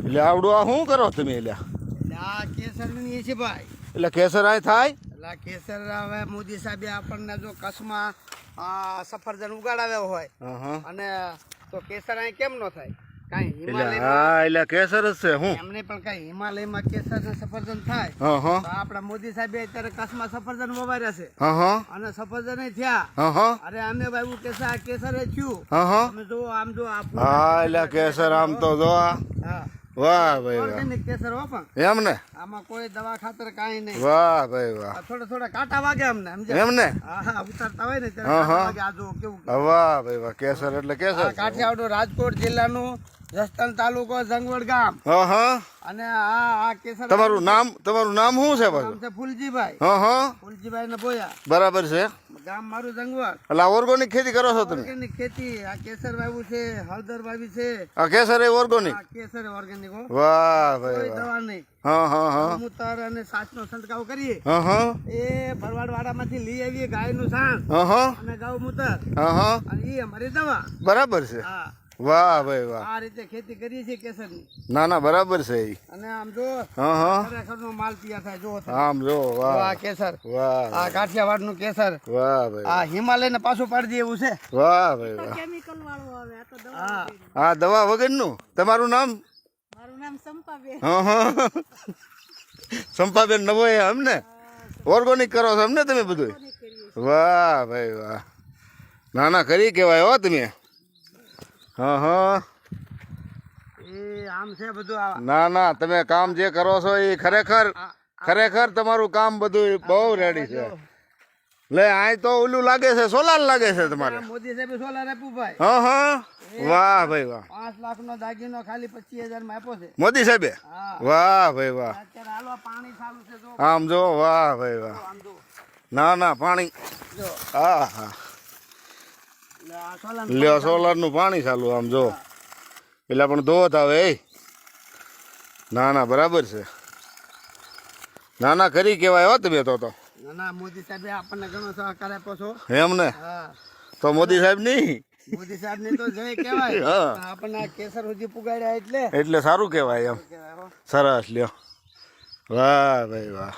એટલે આવડું આ શું કરો તમે? એટલે આ કેસરની છે ભાઈ. એટલે કેસર આ થાય? એટલે કેસર હવે મોદી સાહેબે આપણને જો કચ્છમાં સફરજન ઉગાડાવ્યો હોય અને તો કેસર અહીં કેમ ન થાય? કાંઈ હિમાલયમાં હા એટલે કેસર જ છે હું એમને પણ કઈ હિમાલયમાં કેસર ને સફરજન થાય તો આપણા મોદી સાહેબે અત્યારે કચ્છમાં સફરજન વવાર્યા છે અને સફરજન થયા. અરે અમે ભાઈ કેસર થયું. તમે જો આમ જો હા એટલે કેસર આમ તો જો વાહ ભાઈ ઓર્ગેનિક કેસર હો પણ એમ ને આમાં કોઈ દવા ખાતર કાંઈ નહીં. વાહ ભાઈ વાહ. થોડા કાંટા વાગે અમને એમ ને હા ઉતારતા હોય ને ત્યારે વાગે. આ જો કેવું વાહ ભાઈ વાહ. કેસર એટલે કેસર કાઠિયાવાડ રાજકોટ જિલ્લાનું જસદણ તાલુકો જંગવડ ગામ અને આ કેસર. તમારું નામ શું છે પાછું? છે ફૂલજીભાઈ. ફૂલજીભાઈ ને બોયા. બરાબર છે. ગામ મારું જંગવડ. એટલે ઓર્ગેનિક ખેતી કરો છો તમે? ઓર્ગેનિક ખેતી. આ કેસર વાવ્યું છે, હળદર વાવી છે. આ કેસર એ ઓર્ગેનિક? કેસર ઓર્ગેનિક હો. વાહ ભાઈ કોઈ વાહ. દવા નહીં. મૂતર અને સાચનો છંટકાવ કરીએ એ ભરવાડ વાડામાંથી લઈ આવીએ ગાયનું સાણ અને ગૌમૂત્ર અને એ અમારી દવા. બરાબર છે. હા વાહ ભાઈ વાહ. આ રીતે ખેતી કરીએ છીએ કેસરની. ના ના બરાબર છે. અને આમ જો ખરેખર નો માલ તૈયાર થાય. જો આમ જો વાહ કેસર. વાહ આ કાઠિયાવાડ નું કેસર. વાહ ભાઈ. આ હિમાલય ને પાછું પાડી દે એવું છે. વાહ ભાઈ વાહ. કેમિકલ વાળું આવે. આ તો દવા. હા આ દવા વગરનું. તમારું નામ? મારું નામ સંપાબેન. સંપાબેન નવો એમ ને? ઓર્ગેનિક કરો છો એમને તમે બધું? વાહ ભાઈ વાહ. ના ના કરી કેવાય હો તમે. એ આમ છે બધું. ના ના તમે કામ જે કરો છો એ ખરેખર તમારું કામ બધું બહુ રેડી છે. લે આ તો ઓલું લાગે છે સોલાર લાગે છે તમારે. મોદી સાહેબ સોલાર આપ્યું ભાઈ. વાહ ભાઈ વાહ. 5 લાખ નો દાગીનો ખાલી 25,000 માં આપ્યો છે મોદી સાહેબે. વાહ ભાઈ વાહ. અત્યારે હાલવા પાણી ચાલુ છે. જો આમ જો વાહ ભાઈ વાહ. આમ જો ના ના પાણી. જો હા હા લ્યો સોલાર નું પાણી ચાલુ આમ જો. પેલા પણ ધોત આવે. ના ના બરાબર છે. ના ના કરી કેવાય હો તમે તો. ના મોદી સાહેબે આપણને ઘણો સહકાર આપ્યો છો. એમ ને? તો મોદી સાહેબ નહીં? મોદી સાહેબ ને તો જય કહેવાય. આપણને આ કેસર સુધી પુગાડ્યા એટલે સારું કેવાય એમ. સરસ લ્યો. વાહ ભાઈ વાહ.